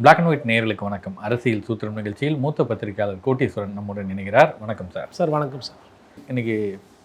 Black and white நேயர்களுக்கு வணக்கம். அரசியல் சூத்திரம் நிகழ்ச்சியில் மூத்த பத்திரிகையாளர் கோட்டீஸ்வரன் நம்முடன் இணைகிறார். வணக்கம் சார். சார் வணக்கம் சார். இன்றைக்கி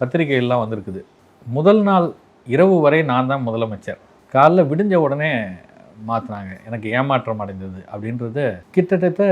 பத்திரிகைகள்லாம் வந்திருக்குது. முதல் நாள் இரவு வரை நான் தான் முதலமைச்சர், காலைல விடிஞ்ச உடனே மாற்றினாங்க, எனக்கு ஏமாற்றம் அடைந்தது அப்படின்றது கிட்டத்தட்ட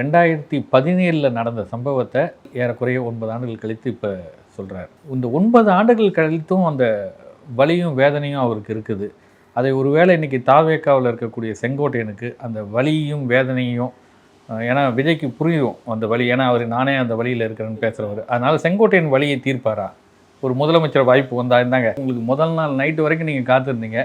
2017 நடந்த சம்பவத்தை ஏறக்குறைய 9 ஆண்டுகள் கழித்து இப்போ சொல்கிறார். இந்த 9 ஆண்டுகள் கழித்தும் அந்த வலியும் வேதனையும் அவருக்கு இருக்குது. அதை ஒருவேளை இன்றைக்கி தாவேக்காவில் இருக்கக்கூடிய செங்கோட்டையனுக்கு அந்த வலியும் வேதனையும், ஏன்னா விஜய்க்கு புரியும் அந்த வலி, ஏன்னா நானே அந்த வழியில் இருக்கிறேன்னு பேசுகிறவர். அதனால் செங்கோட்டையன் வலியை தீர்ப்பாரா? ஒரு முதலமைச்சர் வாய்ப்பு வந்தா இருந்தாங்க, உங்களுக்கு முதல் நாள் நைட்டு வரைக்கும் நீங்கள் காத்திருந்தீங்க,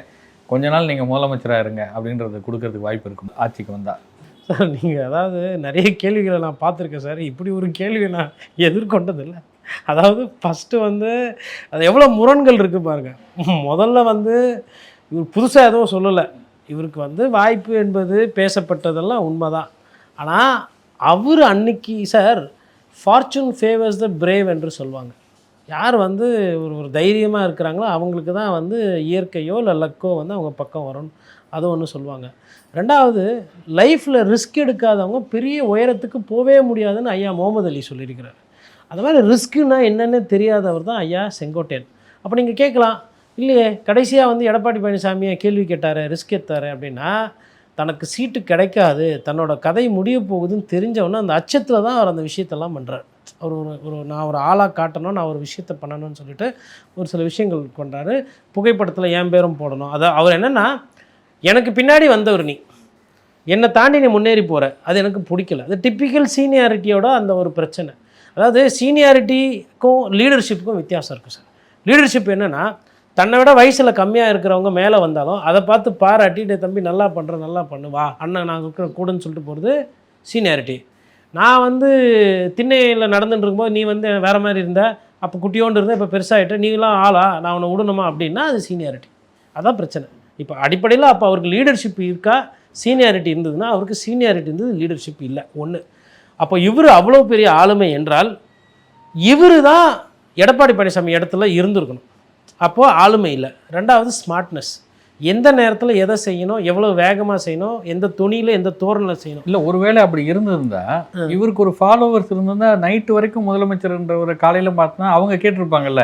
கொஞ்ச நாள் நீங்கள் முதலமைச்சராக இருங்க அப்படின்றத கொடுக்கறதுக்கு வாய்ப்பு இருக்கும் ஆட்சிக்கு வந்தால். சார் நீங்கள் அதாவது நிறைய கேள்விகளை நான் பார்த்துருக்கேன் சார். இப்படி ஒரு கேள்வியை நான் எதிர்கொண்டதில்லை. அதாவது ஃபஸ்ட்டு அது எவ்வளோ முரண்கள் இருக்குது பாருங்கள். முதல்ல இவர் புதுசாக எதுவும் சொல்லலை. இவருக்கு வாய்ப்பு என்பது பேசப்பட்டதெல்லாம் உண்மைதான். ஆனால் அவர் அன்னைக்கு சார் ஃபார்ச்சூன் ஃபேவர்ஸ் த பிரேவ் என்று சொல்லுவாங்க. யார் ஒரு தைரியமாக இருக்கிறாங்களோ அவங்களுக்கு தான் இயற்கையோ இல்லை லக்கோ அவங்க பக்கம் வரும், அது ஒன்று சொல்லுவாங்க. ரெண்டாவது, லைஃப்பில் ரிஸ்க் எடுக்காதவங்க பெரிய உயரத்துக்கு போகவே முடியாதுன்னு ஐயா முகமது அலி சொல்லியிருக்கிறார். அந்த மாதிரி ரிஸ்க்குன்னா என்னென்னு தெரியாதவர் தான் ஐயா செங்கோட்டையன். அப்போ நீங்கள் கேட்கலாம், இல்லையே கடைசியாக எடப்பாடி பழனிசாமியை கேள்வி கேட்டார், ரிஸ்க் எடுத்தார் அப்படின்னா, தனக்கு சீட்டு கிடைக்காது, தன்னோட கதை முடிய போகுதுன்னு தெரிஞ்சவொன்னே அந்த அச்சத்தில் தான் அவர் அந்த விஷயத்தெல்லாம் பண்ணுறார். அவர் நான் ஒரு ஆளாக காட்டணும், நான் ஒரு விஷயத்தை பண்ணணும்னு சொல்லிட்டு ஒரு சில விஷயங்கள் கொண்டாரு. புகைப்படத்தில் என் பேரும் போடணும். அவர் என்னென்னா, எனக்கு பின்னாடி வந்தவர் நீ, என்னை தாண்டி நீ முன்னேறி போகிற, அது எனக்கு பிடிக்கல. அது டிப்பிக்கல் சீனியாரிட்டியோட அந்த ஒரு பிரச்சனை. அதாவது சீனியாரிட்டிக்கும் லீடர்ஷிப்புக்கும் வித்தியாசம் இருக்குது சார். லீடர்ஷிப் என்னென்னா, தன்னை விட வயசில் கம்மியாக இருக்கிறவங்க மேலே வந்தாலும் அதை பார்த்து பாராட்டிட்டு, தம்பி நல்லா பண்ணுற, நல்லா பண்ணுவா அண்ணன், நான் இருக்கிற கூடன்னு சொல்லிட்டு போகிறது சீனியாரிட்டி. நான் திண்ணையில் நடந்துட்டு இருக்கும்போது நீ வேறு மாதிரி இருந்த, அப்போ குட்டியோண்டு இருந்தால் இப்போ பெருசாகிட்ட, நீங்களாம் ஆளா, நான் உன்னை விடணுமா அப்படின்னா அது சீனியாரிட்டி. அதான் பிரச்சனை. இப்போ அடிப்படையில் அப்போ அவருக்கு லீடர்ஷிப் இருக்கா, சீனியாரிட்டி இருந்ததுன்னா அவருக்கு சீனியாரிட்டி இருந்தது, லீடர்ஷிப் இல்லை ஒன்று. அப்போ இவர் அவ்வளோ பெரிய ஆளுமை என்றால் இவர் தான் எடப்பாடி பழனிசாமி இடத்துல இருந்திருக்கணும். அப்போது ஆளுமை இல்லை. ரெண்டாவது ஸ்மார்ட்னஸ், எந்த நேரத்தில் எதை செய்யணும், எவ்வளோ வேகமாக செய்யணும், எந்த துணியில் எந்த தோரணில் செய்யணும். இல்லை, ஒருவேளை அப்படி இருந்திருந்தா இவருக்கு ஒரு ஃபாலோவர்ஸ் இருந்திருந்தா நைட்டு வரைக்கும் முதலமைச்சர்ன்ற ஒரு காலையில் பார்த்தோன்னா அவங்க கேட்டிருப்பாங்கல்ல,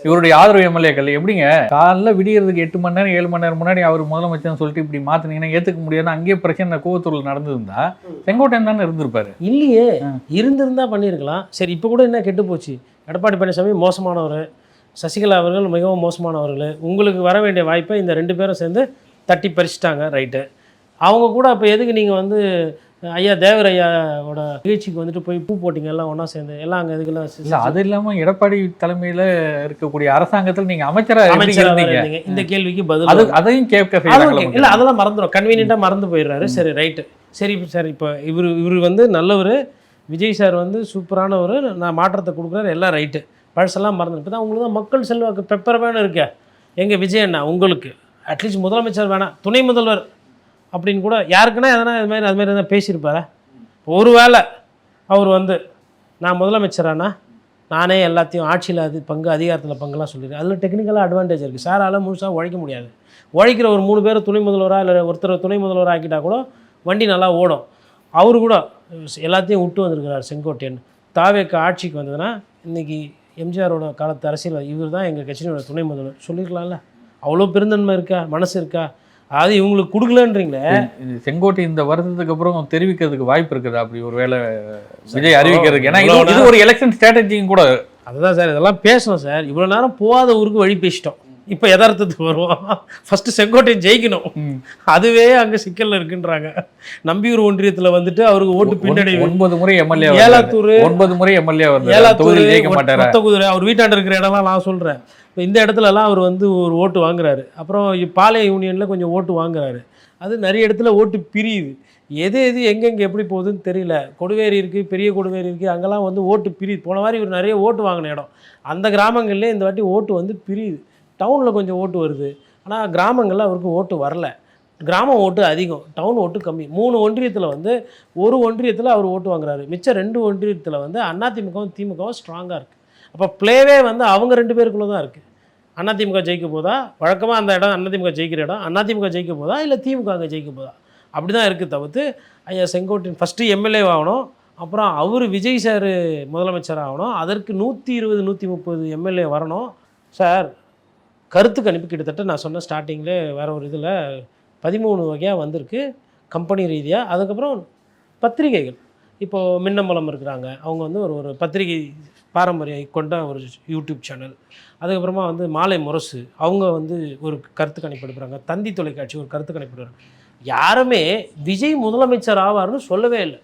இவருடைய ஆதரவு எம்எல்ஏக்கள் எப்படிங்க காலைல விடியறதுக்கு 8 மணி நேரம் 7 மணி நேரம் முன்னாடி அவர் முதலமைச்சர்னு சொல்லிட்டு இப்படி மாற்றினீங்கன்னா ஏற்றுக்க முடியாதுன்னு அங்கேயே பிரச்சனை கோவத்தூரில் நடந்திருந்தா செங்கோட்டையன் தானே இருந்திருப்பாரு. இல்லையே, இருந்திருந்தால் பண்ணியிருக்கலாம். சரி, இப்போ கூட என்ன கெட்டு போச்சு, எடப்பாடி பழனிசாமி மோசமானவர், சசிகலா அவர்கள் மிகவும் மோசமானவர்கள், உங்களுக்கு வர வேண்டிய வாய்ப்பை இந்த 2 பேரும் சேர்ந்து தட்டி பறிச்சிட்டாங்க, ரைட்டு. அவங்க கூட அப்போ எதுக்கு நீங்கள் ஐயா தேவர் ஐயாவோட நிகழ்ச்சிக்கு போய் பூ போட்டிங்க எல்லாம் ஒன்றா சேர்ந்து எல்லாம் அங்கே எதுக்கெல்லாம் இல்லை. அது இல்லாமல் எடப்பாடி தலைமையில் இருக்கக்கூடிய அரசாங்கத்தில் நீங்கள் அமைச்சராக இந்த கேள்விக்கு பதில் அதையும் கேட்க இல்லை, அதெல்லாம் மறந்துடும், கன்வீனியண்ட்டாக மறந்து போயிடுறாரு. சரி, ரைட்டு, சரி சார். இப்போ இவர் நல்லவர், விஜய் சார் சூப்பரானவர், நான் மாற்றத்தை கொடுக்குறாரு, எல்லாம் ரைட்டு. பழசெல்லாம் மறந்து இப்போ தான் உங்களுக்கு தான் மக்கள் செல்வாக்கு பெப்பர் வேணும் இருக்கே. எங்கள் விஜய் அண்ணா உங்களுக்கு அட்லீஸ்ட் முதலமைச்சர் வேணாம், துணை முதல்வர் அப்படின்னு கூட யாருக்குன்னா எதனா அது மாதிரி எதனா பேசியிருப்பாரா? ஒரு வேளை அவர் நான் முதலமைச்சரானா நானே எல்லாத்தையும் ஆட்சியில் பங்கு அதிகாரத்தில் பங்குலாம் சொல்லிடுறேன், அதில் டெக்னிக்கலாக அட்வான்டேஜ் இருக்குது. சாரால் முழுசாக உழைக்க முடியாது. உழைக்கிற ஒரு 3 பேர் துணை முதல்வராக இல்லை ஒருத்தர் துணை முதல்வராக ஆக்கிட்டால் கூட வண்டி நல்லா ஓடும். அவரு கூட எல்லாத்தையும் விட்டு வந்திருக்கிறார் செங்கோட்டையன். தாவேக்கு ஆட்சிக்கு வந்ததுன்னா இன்றைக்கி எம்ஜிஆரோட காலத்து அரசியல் இவர் தான் எங்கள் கட்சியோட துணை முதல்வர் சொல்லியிருக்கலாம்ல. அவ்வளோ பெருந்தன்மை இருக்கா, மனசு இருக்கா? அது இவங்களுக்கு கொடுக்கலன்றீங்களே. செங்கோட்டை இந்த வருஷத்துக்கு அப்புறம் தெரிவிக்கிறதுக்கு வாய்ப்பு இருக்குதா அப்படி ஒரு வேளை விஜய் அறிவிக்கிறதுக்கு? ஏன்னா இது ஒரு எலெக்ஷன் ஸ்ட்ராட்டஜியும் கூட. அதுதான் சார், இதெல்லாம் பேசணும் சார். இவ்வளோ நேரம் போகாத ஊருக்கு வழி பேசிட்டோம், இப்போ யதார்த்தத்துக்கு வருவோம். ஃபஸ்ட்டு செங்கோட்டையை ஜெயிக்கணும், அதுவே அங்கே சிக்கலில் இருக்குன்றாங்க. நம்பியூர் ஒன்றியத்தில் அவருக்கு ஓட்டு பின்னடைவு. 9 முறை எம்எல்ஏ, ஏலாத்தூர் 9 முறை எம்எல்ஏ, ஏலாத்தூர் ஜெயிக்க மாட்டார். மொத்த குதிரை அவர் வீட்டாண்ட இருக்கிற இடம்லாம் நான் சொல்கிறேன். இப்போ இந்த இடத்துலலாம் அவர் ஒரு ஓட்டு வாங்குறாரு. அப்புறம் பாளைய யூனியனில் கொஞ்சம் ஓட்டு வாங்குறாரு. அது நிறைய இடத்துல ஓட்டு பிரியுது. எது எங்கெங்கே எப்படி போகுதுன்னு தெரியல. கொடுவேரி இருக்குது, பெரிய கொடுவேரி இருக்குது, அங்கெல்லாம் ஓட்டு பிரியுது. போன மாதிரி இவர் நிறைய ஓட்டு வாங்கின இடம். அந்த கிராமங்கள்லேயே இந்த வாட்டி ஓட்டு பிரியுது. டவுனில் கொஞ்சம் ஓட்டு வருது, ஆனால் கிராமங்களில் அவருக்கு ஓட்டு வரல. கிராமம் ஓட்டு அதிகம், டவுன் ஓட்டு கம்மி. 3 ஒன்றியத்தில் ஒரு ஒன்றியத்தில் அவர் ஓட்டு வாங்குறாரு. மிச்சம் 2 ஒன்றியத்தில் அதிமுகவும் திமுகவும் ஸ்ட்ராங்காக இருக்குது. அப்போ பிளேவே அவங்க 2 பேருக்குள்ளே தான் இருக்குது. அதிமுக ஜெயிக்க போதா, வழக்கமாக அந்த இடம் அதிமுக ஜெயிக்கிற இடம், அதிமுக ஜெயிக்க போதா இல்லை திமுக அங்கே ஜெயிக்க போதா, அப்படி தான் இருக்குது தவிர்த்து ஐயா செங்கோட்டையன் ஃபஸ்ட்டு எம்எல்ஏ ஆகணும், அப்புறம் அவர் விஜய் சார் முதலமைச்சர் ஆகணும், அதற்கு 120 130 எம்எல்ஏ வரணும். சார் கருத்து கணிப்பு கிட்டத்தட்ட நான் சொன்ன ஸ்டார்டிங்கில் வேறு ஒரு இதில் 13 வகையாக வந்திருக்கு கம்பெனி ரீதியாக. அதுக்கப்புறம் பத்திரிகைகள் இப்போது மின்னம்பலம் இருக்கிறாங்க, அவங்க வந்து ஒரு பத்திரிகை பாரம்பரியம் கொண்ட ஒரு யூடியூப் சேனல். அதுக்கப்புறமா வந்து மாலை முரசு அவங்க வந்து ஒரு கருத்து கணிப்பு எடுக்கிறாங்க, தந்தி தொலைக்காட்சி ஒரு கருத்து கணிப்பு எடுக்கிறாங்க. யாருமே விஜய் முதலமைச்சர் ஆவார்னு சொல்லவே இல்லை.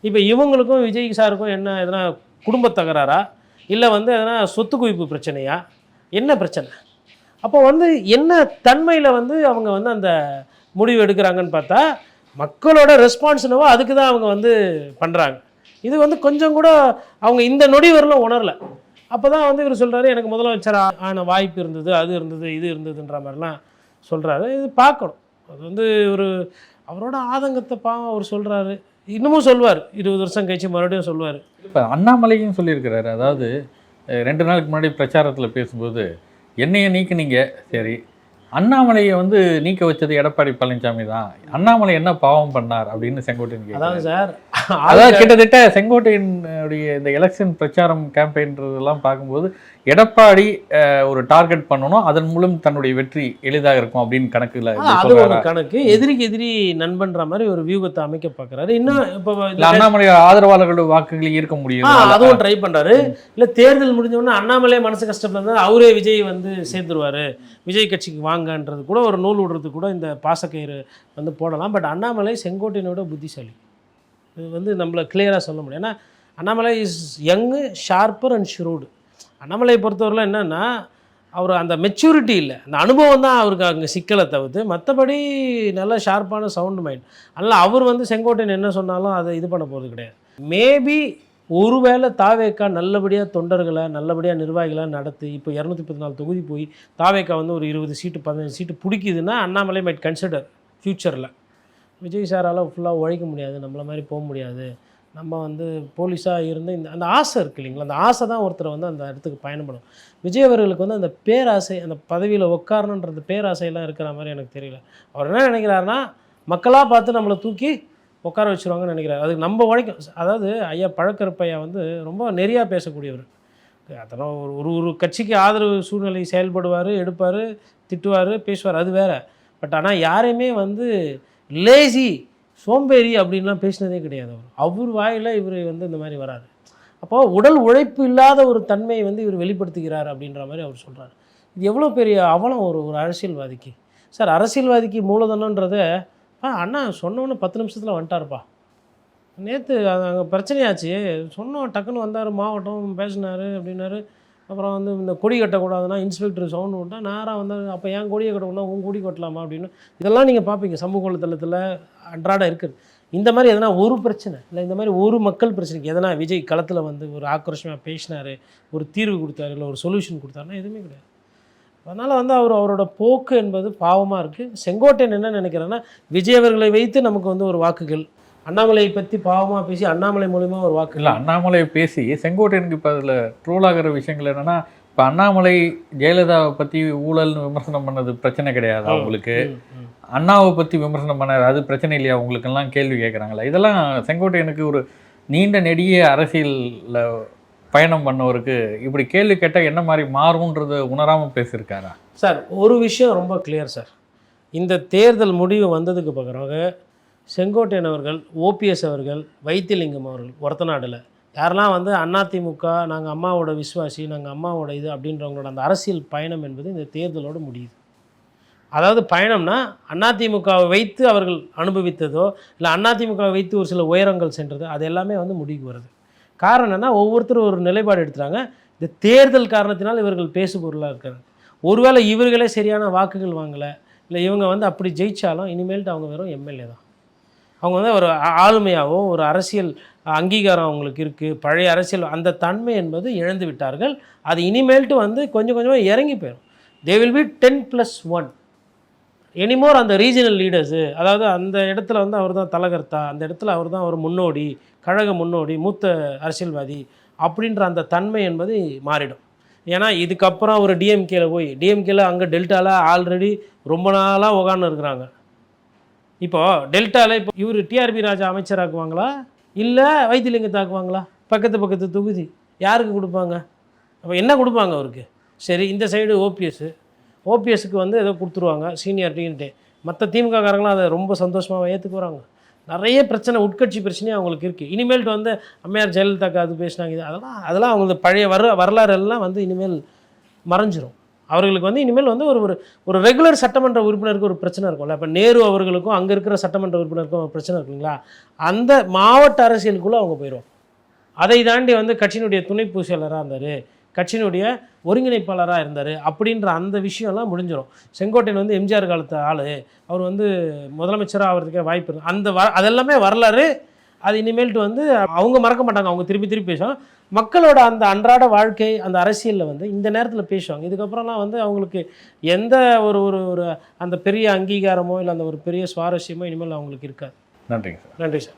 இப்போ இவங்களுக்கும் விஜய் சாருக்கும் என்ன எதனா குடும்ப தகராறா, இல்லை வந்து எதனா சொத்து குவிப்பு பிரச்சனையா, என்ன பிரச்சனை? அப்போ வந்து என்ன தன்மையில் வந்து அவங்க வந்து அந்த முடிவு எடுக்கிறாங்கன்னு பார்த்தா மக்களோட ரெஸ்பான்ஸ்னவோ அதுக்கு தான் அவங்க வந்து பண்ணுறாங்க. இது வந்து கொஞ்சம் கூட அவங்க இந்த நொடி வரலும் உணரலை. அப்போ தான் வந்து இவர் சொல்கிறாரு எனக்கு முதலமைச்சர் ஆன வாய்ப்பு இருந்தது, அது இருந்தது, இது இருந்ததுன்ற மாதிரிலாம் சொல்கிறாரு. இது பார்க்கணும். அது வந்து ஒரு அவரோட ஆதங்கத்தை பாவம் அவர் சொல்கிறாரு, இன்னமும் சொல்லுவார், 20 வருஷம் கழிச்சு மறுபடியும் சொல்லுவார். இப்போ அண்ணாமலையும் சொல்லியிருக்கிறாரு. அதாவது 2 நாளுக்கு முன்னாடி பிரச்சாரத்தில் பேசும்போது என்னையை நீக்கினீங்க, சரி, அண்ணாமலையை வந்து நீக்க வச்சது எடப்பாடி பழனிசாமி தான், அண்ணாமலை என்ன பாவம் பண்ணார் அப்படின்னு செங்கோட்டையன். அதான் சார், அதாவது கிட்டத்தட்ட செங்கோட்டையனுடைய இந்த எலெக்ஷன் பிரச்சாரம் கேம்பெயின்றதெல்லாம் பார்க்கும்போது எடப்பாடி ஒரு டார்கெட் பண்ணணும், அதன் மூலம் தன்னுடைய வெற்றி எளிதாக இருக்கும் அப்படின்னு கணக்குல அது ஒரு கணக்கு. எதிரிக்கு எதிரி நண்பன்ற மாதிரி ஒரு வியூகத்தை அமைக்க பார்க்குறாரு. இன்னும் இப்போ அண்ணாமலை ஆதரவாளர்களோட வாக்குகளை ஈர்க்க முடியும், அதுவும் ட்ரை பண்ணுறாரு. இல்லை தேர்தல் முடிஞ்சோடனே அண்ணாமலை மனசு கஷ்டப்பட்டு இருந்தால் அவரே விஜய் வந்து சேர்ந்துருவார், விஜய் கட்சிக்கு வாங்கன்றது கூட ஒரு நூல் விடுறது கூட இந்த பாசக்கயிறு வந்து போடலாம். பட் அண்ணாமலை செங்கோட்டையனோட புத்திசாலி, இது வந்து நம்மளை கிளியராக சொல்ல முடியும். ஏன்னா Annamalai is young, sharper and shrewd. அண்ணாமலையை பொறுத்தவரையில் என்னென்னா அவர் அந்த மெச்சூரிட்டி இல்லை, அந்த அனுபவம் தான் அவருக்கு அங்கே சிக்கலை தவிர்த்து மற்றபடி நல்ல ஷார்ப்பான சவுண்டு மைண்ட். அதனால் அவர் வந்து செங்கோட்டையன் என்ன சொன்னாலும் அதை இது பண்ண போகிறது கிடையாது. மேபி ஒருவேளை தாவேக்கா நல்லபடியாக தொண்டர்களை நல்லபடியாக நிர்வாகிகளாக நடத்தி இப்போ 234 தொகுதி போய் தாவேக்கா வந்து ஒரு 20 சீட்டு 15 சீட்டு பிடிக்குதுன்னா அண்ணாமலை மைட் கன்சிடர் ஃப்யூச்சரில் விஜய் சாரால் ஃபுல்லாக உழைக்க முடியாது, நம்மள மாதிரி போக முடியாது, நம்ம வந்து போலீஸாக இருந்து அந்த ஆசை இருக்குது இல்லைங்களா, அந்த ஆசை தான் ஒருத்தரை வந்து அந்த இடத்துக்கு பயணம் பண்ணும். விஜய் அவர்களுக்கு வந்து அந்த பேராசை, அந்த பதவியில் உட்காரணுன்றது பேராசையெல்லாம் இருக்கிற மாதிரி எனக்கு தெரியல. அவர் என்ன நினைக்கிறாருன்னா மக்களாக பார்த்து நம்மளை தூக்கி உட்கார வச்சுருவாங்கன்னு நினைக்கிறாரு. அதுக்கு நம்ம உழைக்கும். அதாவது ஐயா பழக்கருப்பையா வந்து ரொம்ப நெறியாக பேசக்கூடியவர். அதெல்லாம் ஒரு கட்சிக்கு ஆதரவு சூழ்நிலை செயல்படுவார், எடுப்பார், திட்டுவார், பேசுவார், அது வேறு. பட் ஆனால் யாரையுமே வந்து லேசி சோம்பேறி அப்படின்லாம் பேசினதே கிடையாது. அவர் வாயில் இவர் வந்து இந்த மாதிரி வராரு. அப்போது உடல் உழைப்பு இல்லாத ஒரு தன்மையை வந்து இவர் வெளிப்படுத்துகிறார் அப்படின்ற மாதிரி அவர் சொல்கிறார். இது எவ்வளோ பெரிய அவலம் ஒரு அரசியல்வாதிக்கு. சார் அரசியல்வாதிக்கு மூலதனன்றதை அண்ணா சொன்னோன்னு 10 நிமிஷத்தில் வந்துட்டார்ப்பா. நேற்று அங்கே பிரச்சனையாச்சு, சொன்னோம், டக்குன்னு வந்தார், மாவட்டம் பேசினார் அப்படின்னாரு. அப்புறம் வந்து இந்த கொடி கட்டக்கூடாதுன்னா இன்ஸ்பெக்டர் சவுண்டு விட்டால் நேராக வந்தார். அப்போ ஏன் கொடியை கட்டக்கூடாது, உன் கொடி கட்டலாமா அப்படின்னு. இதெல்லாம் நீங்கள் பார்ப்பீங்க சமூக வலைத்தளத்தில் அன்றாட இருக்குது. இந்த மாதிரி எதனா ஒரு பிரச்சனை இல்லை, இந்த மாதிரி ஒரு மக்கள் பிரச்சனைக்கு எதனா விஜய் களத்தில் வந்து ஒரு ஆக்ரோஷமாக பேசினார், ஒரு தீர்வு கொடுத்தாரு, இல்லை ஒரு சொல்யூஷன் கொடுத்தாருன்னா எதுவுமே கிடையாது. அதனால் வந்து அவரோட போக்கு என்பது பாவமாக இருக்குது. செங்கோட்டையன் என்ன நினைக்கிறேன்னா விஜய் அவர்களை வைத்து நமக்கு வந்து ஒரு வாக்குகள், அண்ணாமலையை பற்றி பாவமாக பேசி அண்ணாமலை மூலிமா ஒரு வாக்கு இல்லை, அண்ணாமலையை பேசி செங்கோட்டையனுக்கு இப்போ அதில் ட்ரோல் ஆகிற விஷயங்கள் என்னென்னா, இப்போ அண்ணாமலை ஜெயலலிதாவை பற்றி ஊழல்னு விமர்சனம் பண்ணது பிரச்சனை கிடையாது அவங்களுக்கு, அண்ணாவை பற்றி விமர்சனம் பண்ணார் அது பிரச்சனை இல்லையா அவங்களுக்கெல்லாம் கேள்வி கேட்குறாங்களா. இதெல்லாம் செங்கோட்டையனுக்கு ஒரு நீண்ட நெடிய அரசியலில் பயணம் பண்ணவருக்கு இப்படி கேள்வி கேட்டால் என்ன மாதிரி மாறும்ன்றது உணராமல் பேசியிருக்காரா? சார் ஒரு விஷயம் ரொம்ப கிளியர் சார், இந்த தேர்தல் முடிவு வந்ததுக்கு பிறகு செங்கோட்டையன் அவர்கள், ஓபிஎஸ் அவர்கள், வைத்திலிங்கம் அவர்கள் ஒரத்தநாடில் யாரெல்லாம் வந்து அதிமுக நாங்கள் அம்மாவோட விசுவாசி, நாங்கள் அம்மாவோட இது அப்படின்றவங்களோட அந்த அரசியல் பயணம் என்பது இந்த தேர்தலோடு முடியுது. அதாவது பயணம்னா அதிமுகவை வைத்து அவர்கள் அனுபவித்ததோ இல்லை அதிமுகவை வைத்து ஒரு சில உயரங்கள் சென்றதோ அது எல்லாமே வந்து முடிவுக்கு வருது. காரணம் என்னென்னா ஒவ்வொருத்தரும் ஒரு நிலைப்பாடு எடுத்துகிறாங்க. இந்த தேர்தல் காரணத்தினால் இவர்கள் பேசு பொருளாக இருக்காங்க. ஒருவேளை இவர்களே சரியான வாக்குகள் வாங்கலை, இல்லை இவங்க வந்து அப்படி ஜெயித்தாலும் இனிமேல்ட்டு அவங்க வெறும் எம்எல்ஏ தான். அவங்க வந்து ஒரு ஆளுமையாகவோ ஒரு அரசியல் அங்கீகாரம் அவங்களுக்கு இருக்குது, பழைய அரசியல் அந்த தன்மை என்பது இழந்து விட்டார்கள். அது இனிமேல்ட்டு வந்து கொஞ்சம் கொஞ்சமாக இறங்கி போயிடும். They will be 10+1 anymore. அந்த ரீஜனல் லீடர்ஸு, அதாவது அந்த இடத்துல வந்து அவர் தான் தலகர்த்தா, அந்த இடத்துல அவர் தான் ஒரு முன்னோடி, கழக முன்னோடி, மூத்த அரசியல்வாதி அப்படின்ற அந்த தன்மை என்பது மாறிடும். ஏன்னா இதுக்கப்புறம் ஒரு டிஎம்கேல போய் டிஎம்கேல அங்கே டெல்டாவில் ஆல்ரெடி ரொம்ப நாளாக உட்கார்ந்து இருக்கிறாங்க. இப்போது டெல்டாவில் இப்போ இவர் டிஆர்பி ராஜா அமைச்சராக்குவாங்களா இல்லை வைத்திலிங்கத்தை ஆக்குவாங்களா? பக்கத்து தொகுதி யாருக்கு கொடுப்பாங்க? அப்போ என்ன கொடுப்பாங்க அவருக்கு? சரி, இந்த சைடு ஓபிஎஸ்க்கு வந்து ஏதோ கொடுத்துருவாங்க சீனியாரிட்டின்ட்டு. மற்ற திமுக காரங்களாம் அதை ரொம்ப சந்தோஷமாக ஏற்றுக்கு வராங்க. நிறைய பிரச்சனை, உட்கட்சி பிரச்சனையும் அவங்களுக்கு இருக்குது. இனிமேல்ட்டு வந்து அம்மையார் ஜெயலலிதாக்கு அது பேசினாங்க, இது அதெல்லாம் அவங்களுக்கு பழைய வரலாறு எல்லாம் வந்து இனிமேல் மறைஞ்சிரும். அவர்களுக்கு வந்து இனிமேல் வந்து ஒரு ரெகுலர் சட்டமன்ற உறுப்பினருக்கு ஒரு பிரச்சனை இருக்கும்ல. இப்போ நேரு அவர்களுக்கும் அங்கே இருக்கிற சட்டமன்ற உறுப்பினருக்கும் ஒரு பிரச்சனை இருக்குங்களா, அந்த மாவட்ட அரசியலுக்குள்ளே அவங்க போயிடும். அதை தாண்டி வந்து கட்சியினுடைய துணை பொதுச்செயலராக இருந்தார், கட்சியினுடைய ஒருங்கிணைப்பாளராக இருந்தார் அப்படின்ற அந்த விஷயம்லாம் முடிஞ்சிடும். செங்கோட்டையன் வந்து எம்ஜிஆர் காலத்து ஆள், அவர் வந்து முதலமைச்சராக ஆகிறதுக்கே வாய்ப்பு இருக்குது. அதெல்லாமே வரலாறு. அது இனிமேல்ட்டு வந்து அவங்க மறக்க மாட்டாங்க, அவங்க திருப்பி பேசுவாங்க. மக்களோட அந்த அன்றாட வாழ்க்கை, அந்த அரசியலில் வந்து இந்த நேரத்தில் பேசுவாங்க. இதுக்கப்புறம்லாம் வந்து அவங்களுக்கு எந்த ஒரு அந்த பெரிய அங்கீகாரமோ இல்லை அந்த ஒரு பெரிய சுவாரஸ்யமோ இனிமேல் அவங்களுக்கு இருக்காது. நன்றிங்க சார். நன்றி சார்.